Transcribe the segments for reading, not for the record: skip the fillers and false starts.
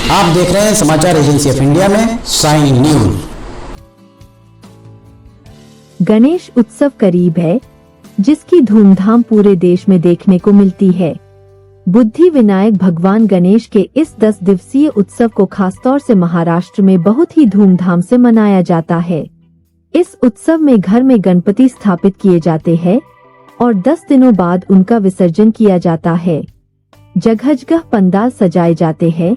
आप देख रहे हैं समाचार एजेंसी ऑफ इंडिया में साइन न्यूज। गणेश उत्सव करीब है, जिसकी धूमधाम पूरे देश में देखने को मिलती है। बुद्धि विनायक भगवान गणेश के इस 10 दिवसीय उत्सव को खासतौर से महाराष्ट्र में बहुत ही धूमधाम से मनाया जाता है। इस उत्सव में घर में गणपति स्थापित किए जाते हैं और 10 दिनों बाद उनका विसर्जन किया जाता है। जगह जगह पंडाल सजाए जाते हैं,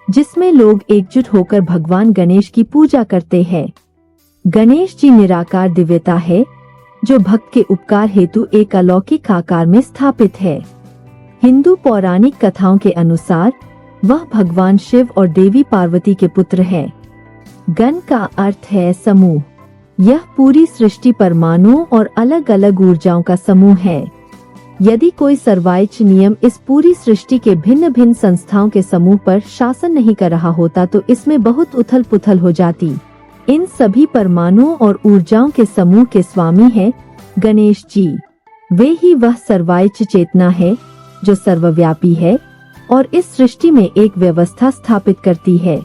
जिसमें लोग एकजुट होकर भगवान गणेश की पूजा करते हैं। गणेश जी निराकार दिव्यता है, जो भक्त के उपकार हेतु एक अलौकिक आकार में स्थापित है। हिंदू पौराणिक कथाओं के अनुसार वह भगवान शिव और देवी पार्वती के पुत्र है। गण का अर्थ है समूह। यह पूरी सृष्टि परमाणुओं और अलग अलग ऊर्जाओं का समूह है। यदि कोई सर्वोच्च नियम इस पूरी सृष्टि के भिन्न भिन्न संस्थाओं के समूह पर शासन नहीं कर रहा होता तो इसमें बहुत उथल पुथल हो जाती। इन सभी परमाणुओं और ऊर्जाओं के समूह के स्वामी हैं गणेश जी। वे ही वह सर्वोच्च चेतना है जो सर्वव्यापी है और इस सृष्टि में एक व्यवस्था स्थापित करती है।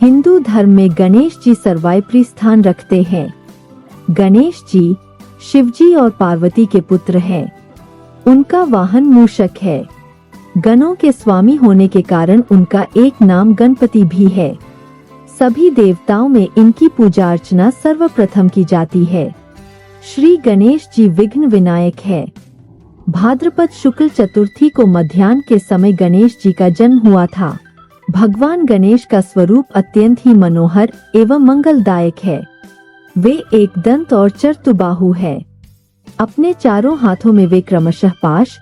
हिंदू धर्म में गणेश जी सर्वोपरि स्थान रखते हैं। गणेश जी शिवजी और पार्वती के पुत्र हैं। उनका वाहन मूषक है। गणों के स्वामी होने के कारण उनका एक नाम गणपति भी है। सभी देवताओं में इनकी पूजा अर्चना सर्वप्रथम की जाती है। श्री गणेश जी विघ्न विनायक है। भाद्रपद शुक्ल चतुर्थी को मध्याह्न के समय गणेश जी का जन्म हुआ था। भगवान गणेश का स्वरूप अत्यंत ही मनोहर एवं मंगलदायक है। वे एक दंत और चतुर्बाहु है। अपने चारों हाथों में वे क्रमशः पाश,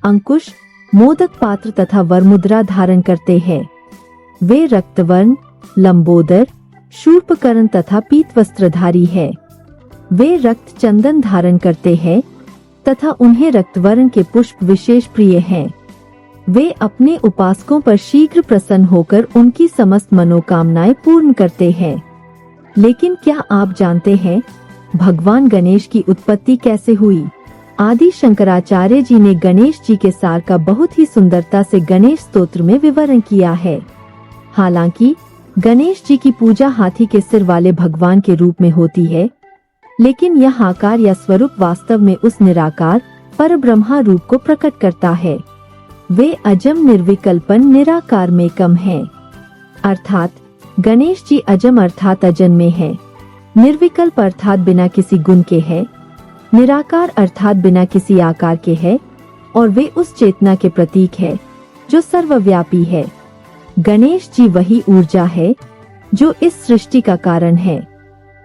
अंकुश, मोदक पात्र तथा वरमुद्रा धारण करते हैं। वे रक्तवर्ण, लंबोदर, शूर्पकर्ण तथा पीत वस्त्रधारी है। वे रक्त चंदन धारण करते हैं तथा उन्हें रक्तवर्ण के पुष्प विशेष प्रिय हैं। वे अपने उपासकों पर शीघ्र प्रसन्न होकर उनकी समस्त मनोकामनाएं पूर्ण करते हैं। लेकिन क्या आप जानते हैं भगवान गणेश की उत्पत्ति कैसे हुई? आदि शंकराचार्य जी ने गणेश जी के सार का बहुत ही सुंदरता से गणेश स्तोत्र में विवरण किया है। हालांकि गणेश जी की पूजा हाथी के सिर वाले भगवान के रूप में होती है, लेकिन यह आकार या स्वरूप वास्तव में उस निराकार परब्रह्मा रूप को प्रकट करता है। वे अजम निर्विकल्पन निराकार में कम हैं। अर्थात गणेश जी अजम अर्थात अजन्मे हैं, निर्विकल्प अर्थात बिना किसी गुण के है, निराकार अर्थात बिना किसी आकार के है और वे उस चेतना के प्रतीक है जो सर्वव्यापी है। गणेश जी वही ऊर्जा है जो इस सृष्टि का कारण है।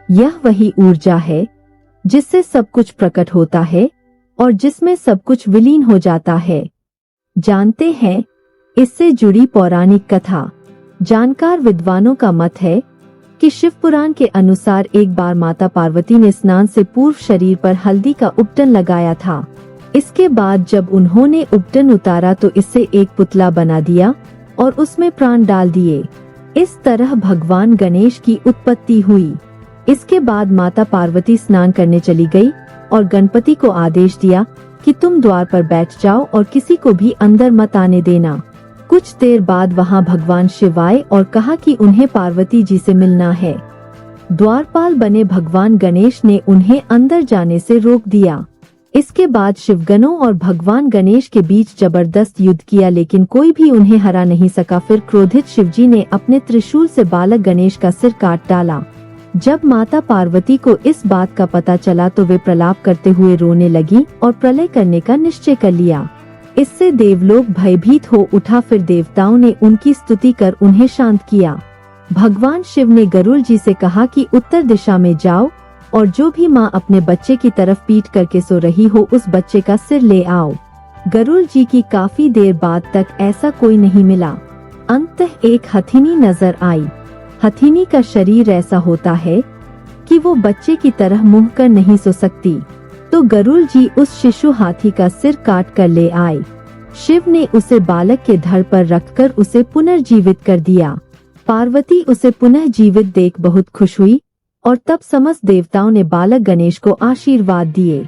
यह वही ऊर्जा है जिससे सब कुछ प्रकट होता है और जिसमें सब कुछ विलीन हो जाता है। जानते हैं इससे जुड़ी पौराणिक कथा। जानकार विद्वानों का मत है कि शिव पुराण के अनुसार एक बार माता पार्वती ने स्नान से पूर्व शरीर पर हल्दी का उपटन लगाया था। इसके बाद जब उन्होंने उपटन उतारा तो इससे एक पुतला बना दिया और उसमें प्राण डाल दिए। इस तरह भगवान गणेश की उत्पत्ति हुई। इसके बाद माता पार्वती स्नान करने चली गई और गणपति को आदेश दिया कि तुम द्वार पर बैठ जाओ और किसी को भी अंदर मत आने देना। कुछ देर बाद वहां भगवान शिव आए और कहा कि उन्हें पार्वती जी से मिलना है। द्वारपाल बने भगवान गणेश ने उन्हें अंदर जाने से रोक दिया। इसके बाद शिवगणों और भगवान गणेश के बीच जबरदस्त युद्ध किया, लेकिन कोई भी उन्हें हरा नहीं सका। फिर क्रोधित शिवजी ने अपने त्रिशूल से बालक गणेश का सिर काट डाला। जब माता पार्वती को इस बात का पता चला तो वे प्रलाप करते हुए रोने लगी और प्रलय करने का निश्चय कर लिया। इससे देवलोक भयभीत हो उठा। फिर देवताओं ने उनकी स्तुति कर उन्हें शांत किया। भगवान शिव ने गरुड़ जी से कहा कि उत्तर दिशा में जाओ और जो भी माँ अपने बच्चे की तरफ पीठ करके सो रही हो उस बच्चे का सिर ले आओ। गरुड़ जी की काफी देर बाद तक ऐसा कोई नहीं मिला। अंततः एक हथिनी नजर आई। हथिनी का शरीर ऐसा होता है कि वो बच्चे की तरह मुंह कर नहीं सो सकती, तो गरुड़ जी उस शिशु हाथी का सिर काट कर ले आए। शिव ने उसे बालक के धड़ पर रखकर उसे पुनर्जीवित कर दिया। पार्वती उसे पुनः जीवित देख बहुत खुश हुई और तब समस्त देवताओं ने बालक गणेश को आशीर्वाद दिए।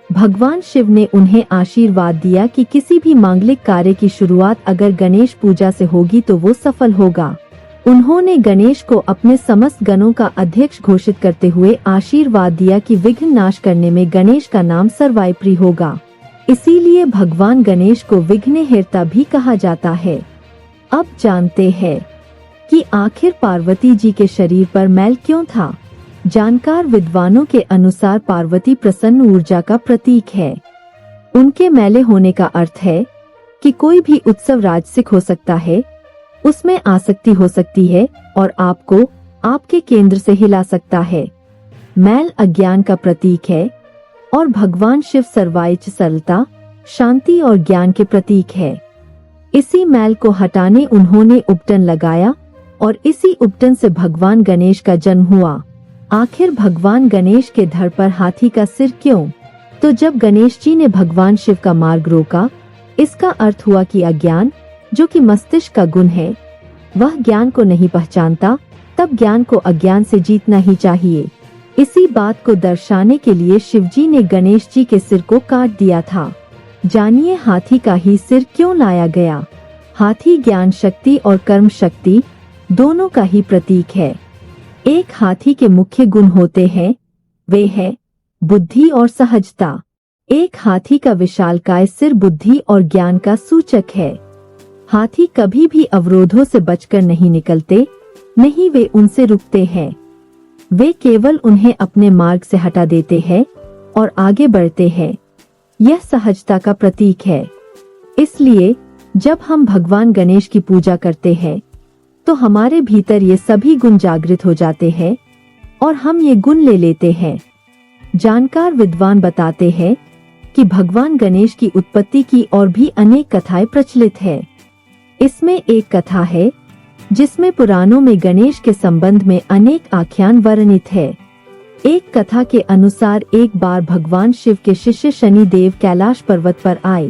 भगवान शिव ने उन्हें आशीर्वाद दिया कि किसी भी मांगलिक कार्य की शुरुआत अगर गणेश पूजा से होगी तो वो सफल होगा। उन्होंने गणेश को अपने समस्त गणों का अध्यक्ष घोषित करते हुए आशीर्वाद दिया कि विघ्न नाश करने में गणेश का नाम सर्वप्रिय होगा। इसीलिए भगवान गणेश को विघ्नहर्ता भी कहा जाता है। अब जानते हैं कि आखिर पार्वती जी के शरीर पर मैल क्यों था। जानकार विद्वानों के अनुसार पार्वती प्रसन्न ऊर्जा का प्रतीक है। उनके मैले होने का अर्थ है कि कोई भी उत्सव राजसिक हो सकता है, उसमें आसक्ति हो सकती है और आपको आपके केंद्र से हिला सकता है। मैल अज्ञान का प्रतीक है और भगवान शिव सर्वाइच सरलता, शांति और ज्ञान के प्रतीक है। इसी मैल को हटाने उन्होंने उपटन लगाया और इसी उपटन से भगवान गणेश का जन्म हुआ। आखिर भगवान गणेश के धड़ पर हाथी का सिर क्यों? तो जब गणेश जी ने भगवान शिव का मार्ग रोका, इसका अर्थ हुआ कि अज्ञान, जो कि मस्तिष्क का गुण है, वह ज्ञान को नहीं पहचानता, तब ज्ञान को अज्ञान से जीतना ही चाहिए। इसी बात को दर्शाने के लिए शिवजी ने गणेश जी के सिर को काट दिया था। जानिए हाथी का ही सिर क्यों लाया गया। हाथी ज्ञान शक्ति और कर्म शक्ति दोनों का ही प्रतीक है। एक हाथी के मुख्य गुण होते हैं, वे है बुद्धि और सहजता। एक हाथी का विशालकाय सिर बुद्धि और ज्ञान का सूचक है। हाथी कभी भी अवरोधों से बचकर नहीं निकलते, नहीं वे उनसे रुकते हैं। वे केवल उन्हें अपने मार्ग से हटा देते हैं और आगे बढ़ते हैं। यह सहजता का प्रतीक है। इसलिए जब हम भगवान गणेश की पूजा करते हैं तो हमारे भीतर ये सभी गुण जागृत हो जाते हैं और हम ये गुण ले लेते हैं। जानकार विद्वान बताते हैं कि भगवान गणेश की उत्पत्ति की और भी अनेक कथाएं प्रचलित है। इसमें एक कथा है जिसमें पुराणों में गणेश के संबंध में अनेक आख्यान वर्णित है। एक कथा के अनुसार एक बार भगवान शिव के शिष्य शनिदेव कैलाश पर्वत पर आए।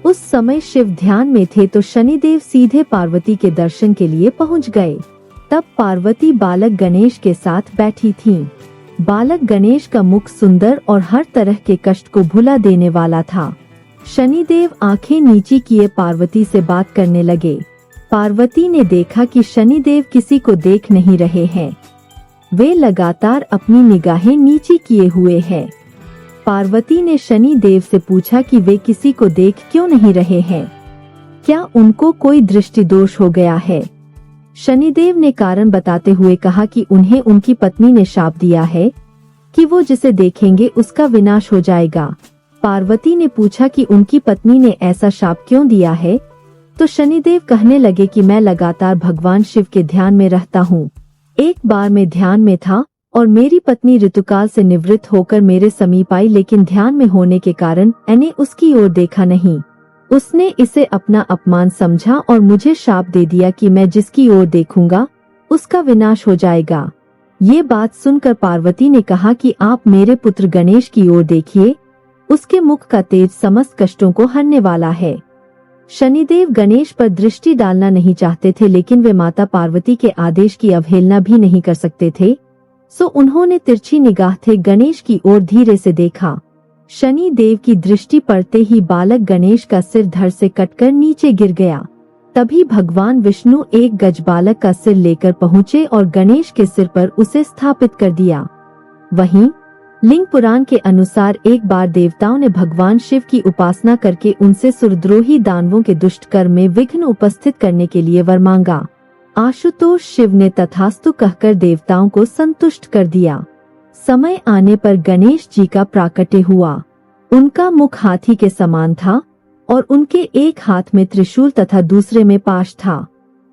उस समय शिव ध्यान में थे तो शनिदेव सीधे पार्वती के दर्शन के लिए पहुंच गए। तब पार्वती बालक गणेश के साथ बैठी थीं। बालक गणेश का मुख सुंदर और हर तरह के कष्ट को भुला देने वाला था। शनिदेव आंखें नीची किए पार्वती से बात करने लगे। पार्वती ने देखा कि शनिदेव किसी को देख नहीं रहे हैं, वे लगातार अपनी निगाहें नीची किए हुए हैं। पार्वती ने शनिदेव से पूछा कि वे किसी को देख क्यों नहीं रहे हैं, क्या उनको कोई दृष्टि दोष हो गया है। शनिदेव ने कारण बताते हुए कहा कि उन्हें उनकी पत्नी ने शाप दिया है कि वो जिसे देखेंगे उसका विनाश हो जाएगा। पार्वती ने पूछा कि उनकी पत्नी ने ऐसा शाप क्यों दिया है, तो शनिदेव कहने लगे कि मैं लगातार भगवान शिव के ध्यान में रहता हूँ। एक बार मैं ध्यान में था और मेरी पत्नी ऋतुकाल से निवृत्त होकर मेरे समीप आई, लेकिन ध्यान में होने के कारण मैंने उसकी ओर देखा नहीं। उसने इसे अपना अपमान समझा और मुझे शाप दे दिया कि मैं जिसकी ओर देखूंगा उसका विनाश हो जाएगा। ये बात सुनकर पार्वती ने कहा कि आप मेरे पुत्र गणेश की ओर देखिए, उसके मुख का तेज समस्त कष्टों को हरने वाला है। शनिदेव गणेश पर दृष्टि डालना नहीं चाहते थे, लेकिन वे माता पार्वती के आदेश की अवहेलना भी नहीं कर सकते थे, सो उन्होंने तिरछी निगाह से गणेश की ओर धीरे से देखा। शनि देव की दृष्टि पड़ते ही बालक गणेश का सिर धड़ से कटकर नीचे गिर गया। तभी भगवान विष्णु एक गज बालक का सिर लेकर पहुँचे और गणेश के सिर पर उसे स्थापित कर दिया। वहीं लिंग पुराण के अनुसार एक बार देवताओं ने भगवान शिव की उपासना करके उनसे सुरद्रोही दानवों के दुष्ट कर्म में विघ्न उपस्थित करने के लिए वर मांगा। आशुतोष शिव ने तथास्तु कहकर देवताओं को संतुष्ट कर दिया। समय आने पर गणेश जी का प्राकट्य हुआ। उनका मुख हाथी के समान था और उनके एक हाथ में त्रिशूल तथा दूसरे में पाश था।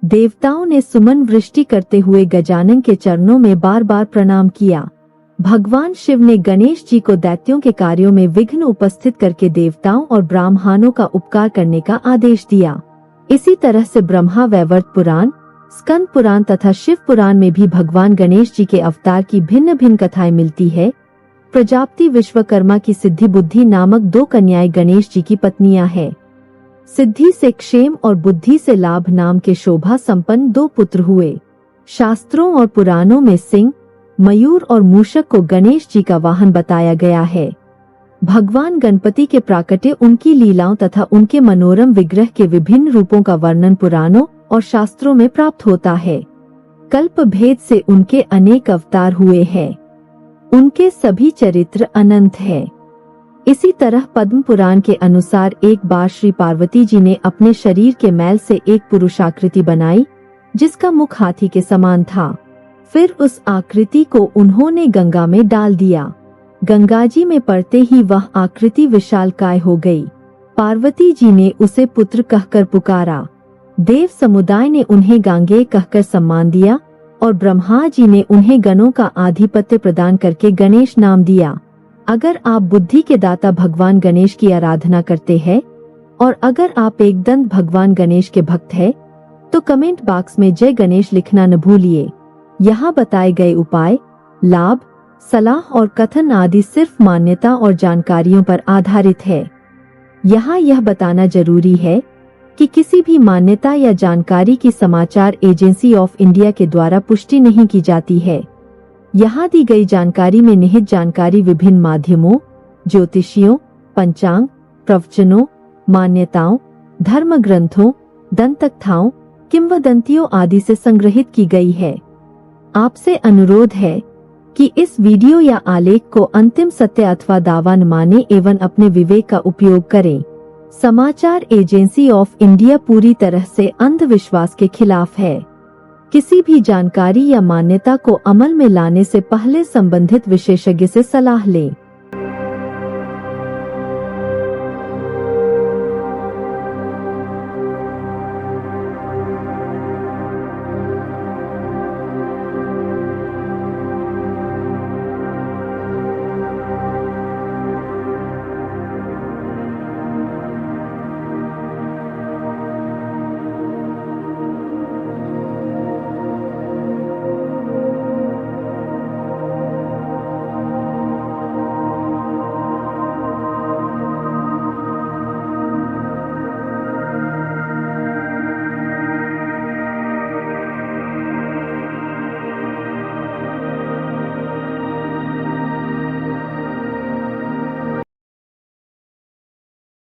देवताओं ने सुमन वृष्टि करते हुए गजानन के चरणों में बार बार प्रणाम किया। भगवान शिव ने गणेश जी को दैत्यों के कार्यों में विघ्न उपस्थित करके देवताओं और ब्राह्मणों का उपकार करने का आदेश दिया। इसी तरह से ब्रह्मा वैवर्त पुराण, स्कंद पुराण तथा शिव पुराण में भी भगवान गणेश जी के अवतार की भिन्न भिन्न कथाएं मिलती है। प्रजापति विश्वकर्मा की सिद्धि बुद्धि नामक दो कन्याएं गणेश जी की पत्नियां हैं। सिद्धि से क्षेम और बुद्धि से लाभ नाम के शोभा संपन्न दो पुत्र हुए। शास्त्रों और पुराणों में सिंह, मयूर और मूषक को गणेश जी का वाहन बताया गया है। भगवान गणपति के प्राकट्य, उनकी लीलाओं तथा उनके मनोरम विग्रह के विभिन्न रूपों का वर्णन पुराणों और शास्त्रों में प्राप्त होता है। कल्प भेद से उनके अनेक अवतार हुए हैं। उनके सभी चरित्र अनंत है। इसी तरह पद्म पुराण के अनुसार एक बार श्री पार्वती जी ने अपने शरीर के मैल से एक पुरुषाकृति बनाई जिसका मुख हाथी के समान था। फिर उस आकृति को उन्होंने गंगा में डाल दिया। गंगा जी में पड़ते ही वह आकृति विशालकाय हो गई। पार्वती जी ने उसे पुत्र कहकर पुकारा। देव समुदाय ने उन्हें गांगेय कहकर सम्मान दिया और ब्रह्मा जी ने उन्हें गणों का आधिपत्य प्रदान करके गणेश नाम दिया। अगर आप बुद्धि के दाता भगवान गणेश की आराधना करते हैं और अगर आप एक दंत भगवान गणेश के भक्त हैं, तो कमेंट बॉक्स में जय गणेश लिखना न भूलिए। यहाँ बताए गए उपाय, लाभ, सलाह और कथन आदि सिर्फ मान्यता और जानकारियों पर आधारित है। यहाँ यह बताना जरूरी है कि किसी भी मान्यता या जानकारी की समाचार एजेंसी ऑफ इंडिया के द्वारा पुष्टि नहीं की जाती है। यहाँ दी गई जानकारी में निहित जानकारी विभिन्न माध्यमों, ज्योतिषियों, पंचांग, प्रवचनों, मान्यताओं, धर्म ग्रंथों, दंतकथाओं, किंवदंतियों आदि से संग्रहित की गई है। आपसे अनुरोध है कि इस वीडियो या आलेख को अंतिम सत्य अथवा दावा न माने एवं अपने विवेक का उपयोग करें। समाचार एजेंसी ऑफ इंडिया पूरी तरह से अंधविश्वास के खिलाफ है। किसी भी जानकारी या मान्यता को अमल में लाने से पहले संबंधित विशेषज्ञ से सलाह लें।